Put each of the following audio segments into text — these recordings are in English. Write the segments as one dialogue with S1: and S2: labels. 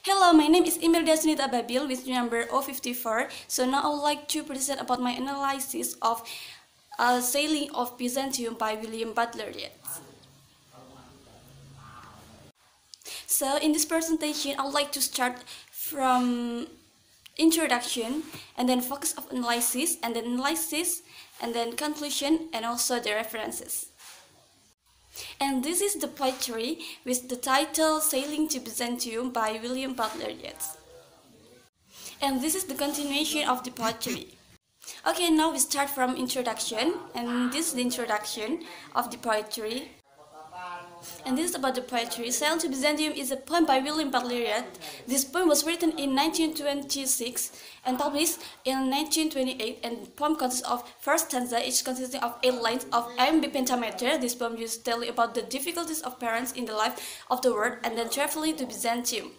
S1: Hello, my name is Imelda Sunita Ababil with number 054. So now I would like to present about my analysis of Sailing of Byzantium by Butler Yeats. So in this presentation, I would like to start from introduction and then focus of analysis and then conclusion and also the references. And this is the poetry with the title Sailing to Byzantium by Butler Yeats. And this is the continuation of the poetry. Okay, now we start from introduction, and this is the introduction of the poetry. And this is about the poetry. Sailing to Byzantium is a poem by Butler Yeats. This poem was written in 1926 and published in 1928, and the poem consists of first stanza, each consisting of 8 lines of iambic pentameter. This poem used to tell about the difficulties of parents in the life of the world and then traveling to Byzantium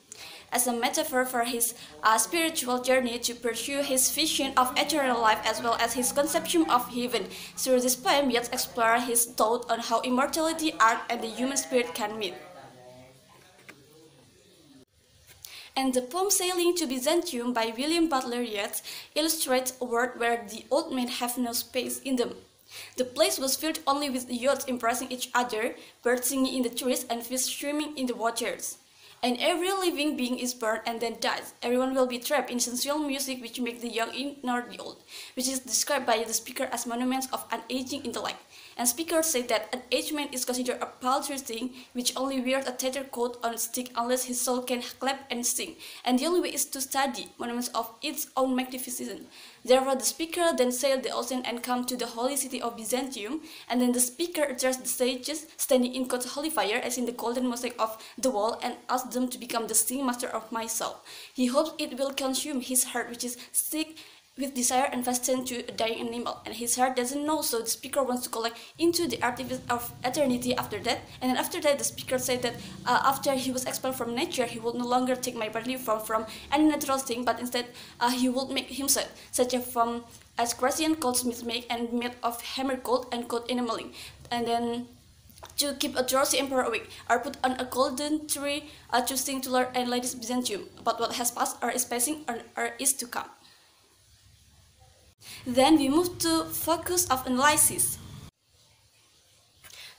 S1: as a metaphor for his spiritual journey to pursue his vision of eternal life as well as his conception of heaven. Through this poem, Yeats explored his thought on how immortality, art, and the human spirit can meet. And the poem Sailing to Byzantium by Butler Yeats illustrates a world where the old men have no space in them. The place was filled only with yachts embracing each other, birds singing in the trees, and fish swimming in the waters. And every living being is born and then dies. Everyone will be trapped in sensual music which makes the young ignore the old, which is described by the speaker as monuments of an aging intellect. And speakers say that an aged man is considered a paltry thing which only wears a tattered coat on a stick unless his soul can clap and sing. And the only way is to study monuments of its own magnificence. Therefore, the speaker then sailed the ocean and come to the holy city of Byzantium. And then the speaker addressed the sages standing in God's holy fire as in the golden mosaic of the wall and asked them to become the singing master of my soul. He hopes it will consume his heart, which is sick with desire and fastened to a dying animal, and his heart doesn't know, so the speaker wants to collect into the artifice of eternity after that. And then after that, the speaker said that after he was expelled from nature, he would no longer take my body from any natural thing, but instead he would make himself, such a form as Grecian goldsmiths make and made of hammered gold and gold enameling. And then to keep a drowsy emperor awake, are put on a golden tree to sing to Lord and Ladies Byzantium about what has passed, or is passing, or is to come. Then we move to focus of analysis.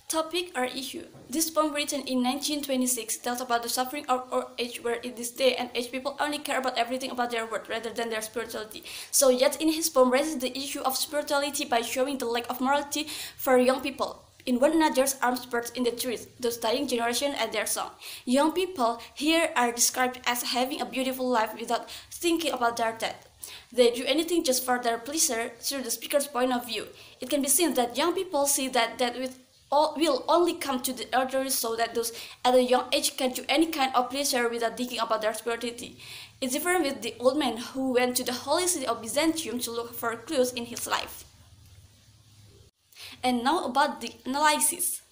S1: Topic or issue. This poem written in 1926 tells about the suffering of old age, where in this day and age people only care about everything about their world rather than their spirituality. So Yeats in his poem raises the issue of spirituality by showing the lack of morality for young people in one another's arms, birds in the trees, those dying generation and their song. Young people here are described as having a beautiful life without thinking about their death. They do anything just for their pleasure through the speaker's point of view. It can be seen that young people see that will only come to the elderly, so that those at a young age can do any kind of pleasure without thinking about their spirituality. It's different with the old man who went to the holy city of Byzantium to look for clues in his life. And now about the analysis.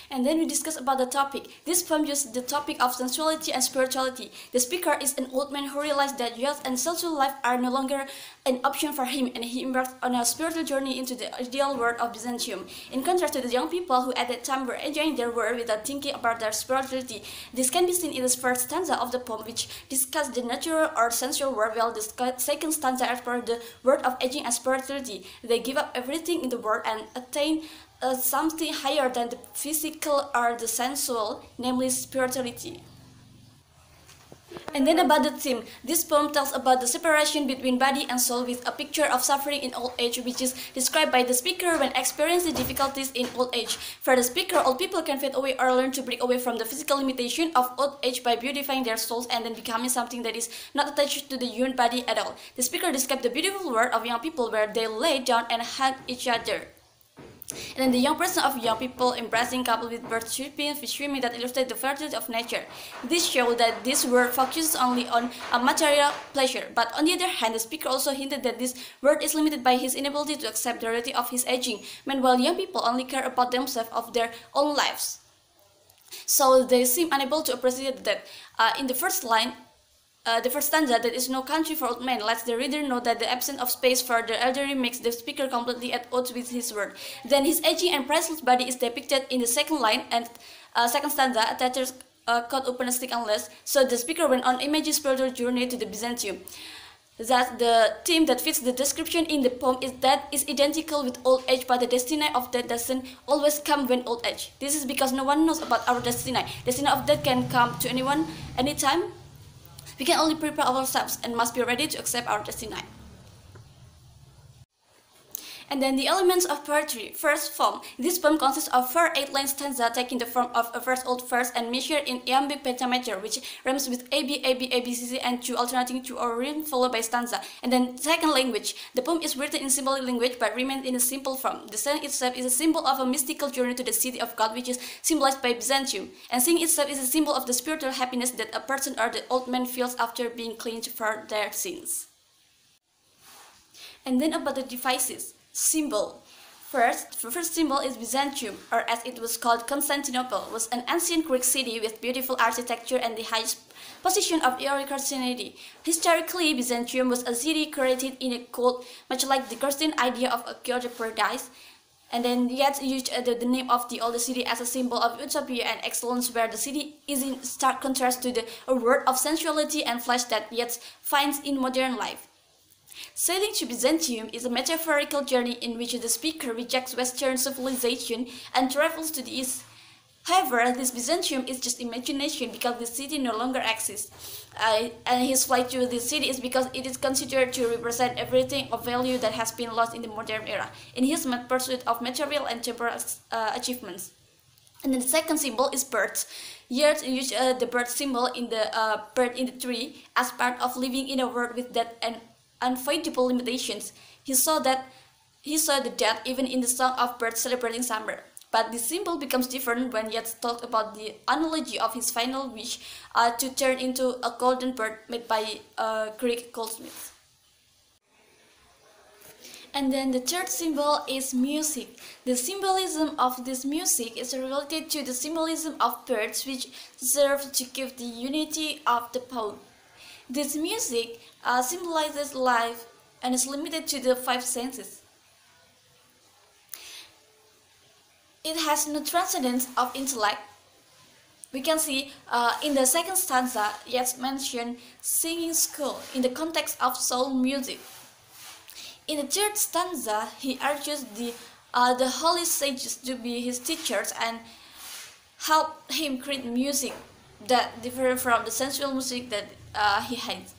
S1: And then we discuss about the topic. This poem uses the topic of sensuality and spirituality. The speaker is an old man who realized that youth and sensual life are no longer an option for him, and he embarked on a spiritual journey into the ideal world of Byzantium. In contrast to the young people who at that time were enjoying their world without thinking about their spirituality. This can be seen in the first stanza of the poem, which discusses the natural or sensual world, while the second stanza explores the world of aging and spirituality. They give up everything in the world and attain something higher than the physical or the sensual, namely spirituality. And then about the theme, this poem tells about the separation between body and soul with a picture of suffering in old age, which is described by the speaker when experiencing difficulties in old age. For the speaker, old people can fade away or learn to break away from the physical limitation of old age by beautifying their souls and then becoming something that is not attached to the human body at all. The speaker describes the beautiful world of young people where they lay down and hug each other. And then the young person of young people embracing coupled with birds chirping, fish swimming that illustrate the fertility of nature. This shows that this world focuses only on a material pleasure. But on the other hand, the speaker also hinted that this world is limited by his inability to accept the reality of his aging. Meanwhile, young people only care about themselves of their own lives. So they seem unable to appreciate that. In the first line, the first stanza, "There is no country for old men," lets the reader know that the absence of space for the elderly makes the speaker completely at odds with his word. Then his aging and priceless body is depicted in the second line, and second stanza, a tattered cut open a stick unless. So the speaker went on imagined spiritual journey to the Byzantium. That the theme that fits the description in the poem is that is identical with old age, but the destiny of death doesn't always come when old age. This is because no one knows about our destiny. Destiny of death can come to anyone, anytime. We can only prepare ourselves and must be ready to accept our destiny. And then the elements of poetry. First, form. This poem consists of 4 8-line stanzas taking the form of a verse, old verse, and measured in iambic pentameter, which rhymes with A, B, A, B, A, B, C, C, and 2 alternating to a rhyme followed by stanza. And then second, language. The poem is written in symbolic language but remains in a simple form. The song itself is a symbol of a mystical journey to the city of God, which is symbolized by Byzantium. And singing itself is a symbol of the spiritual happiness that a person or the old man feels after being cleansed for their sins. And then about the devices. Symbol. The first symbol is Byzantium, or as it was called, Constantinople, was an ancient Greek city with beautiful architecture and the highest position of Christianity. Historically, Byzantium was a city created in a cult, much like the Christian idea of a chaotic paradise. And then Yeats used the name of the oldest city as a symbol of utopia and excellence, where the city is in stark contrast to the world of sensuality and flesh that Yeats finds in modern life. Sailing to Byzantium is a metaphorical journey in which the speaker rejects Western civilization and travels to the East. However, this Byzantium is just imagination because the city no longer exists. And his flight to this city is because it is considered to represent everything of value that has been lost in the modern era, in his pursuit of material and temporal achievements. And then the second symbol is birds. Yeats used the bird symbol in the bird in the tree as part of living in a world with death and unavoidable limitations. He saw the death even in the song of birds celebrating summer. But the symbol becomes different when Yeats talked about the analogy of his final wish to turn into a golden bird made by Greek goldsmiths. And then the third symbol is music. The symbolism of this music is related to the symbolism of birds, which serve to give the unity of the poem. This music symbolizes life and is limited to the 5 senses. It has no transcendence of intellect. We can see in the second stanza, Yeats mentioned singing school in the context of soul music. In the third stanza, he urges the holy sages to be his teachers and help him create music that differs from the sensual music that he hates.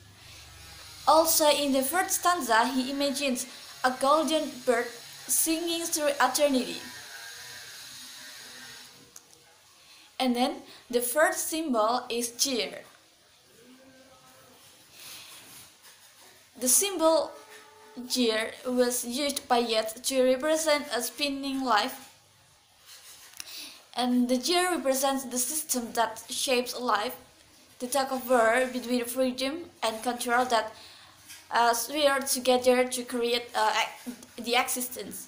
S1: Also, in the third stanza, he imagines a golden bird singing through eternity. And then the first symbol is cheer. The symbol cheer was used by Yeats to represent a spinning life. And the gear represents the system that shapes life, the tug of war between freedom and control that swear together to create the existence.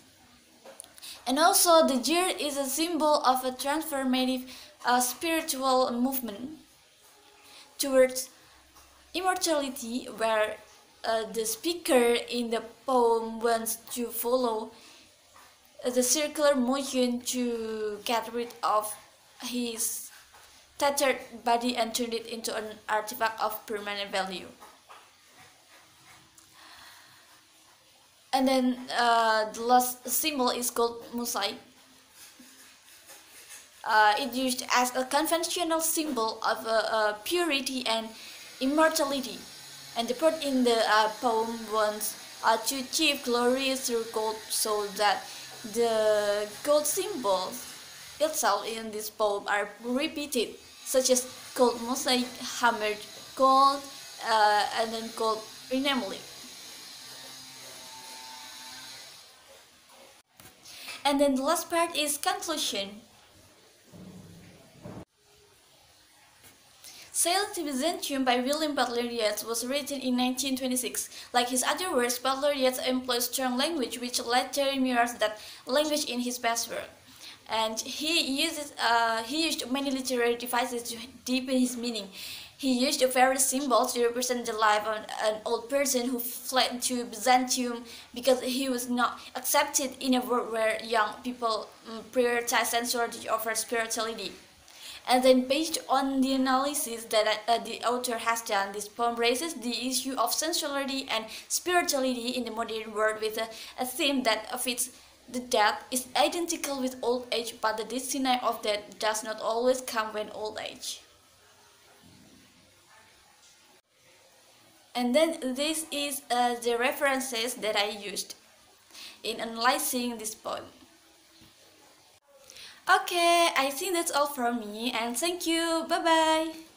S1: And also the gear is a symbol of a transformative spiritual movement towards immortality, where the speaker in the poem wants to follow the circular motion to get rid of his tattered body and turn it into an artifact of permanent value. And then the last symbol is called mosaic. It used as a conventional symbol of purity and immortality. And the bird in the poem wants to achieve glory through gold, so that the gold symbols itself in this poem are repeated, such as gold mosaic, hammered gold, and then gold enameling. And then the last part is conclusion. Sailing to Byzantium by William Butler Yeats was written in 1926. Like his other works, Butler Yeats employs strong language, which later mirrors that language in his best work. And he used many literary devices to deepen his meaning. He used various symbols to represent the life of an old person who fled to Byzantium because he was not accepted in a world where young people prioritize sensuality over spirituality. And then based on the analysis that the author has done, this poem raises the issue of sensuality and spirituality in the modern world with a theme that fits the death is identical with old age, but the destiny of death does not always come when old age. And then this is the references that I used in analyzing this poem. Okay, I think that's all from me and thank you. Bye bye.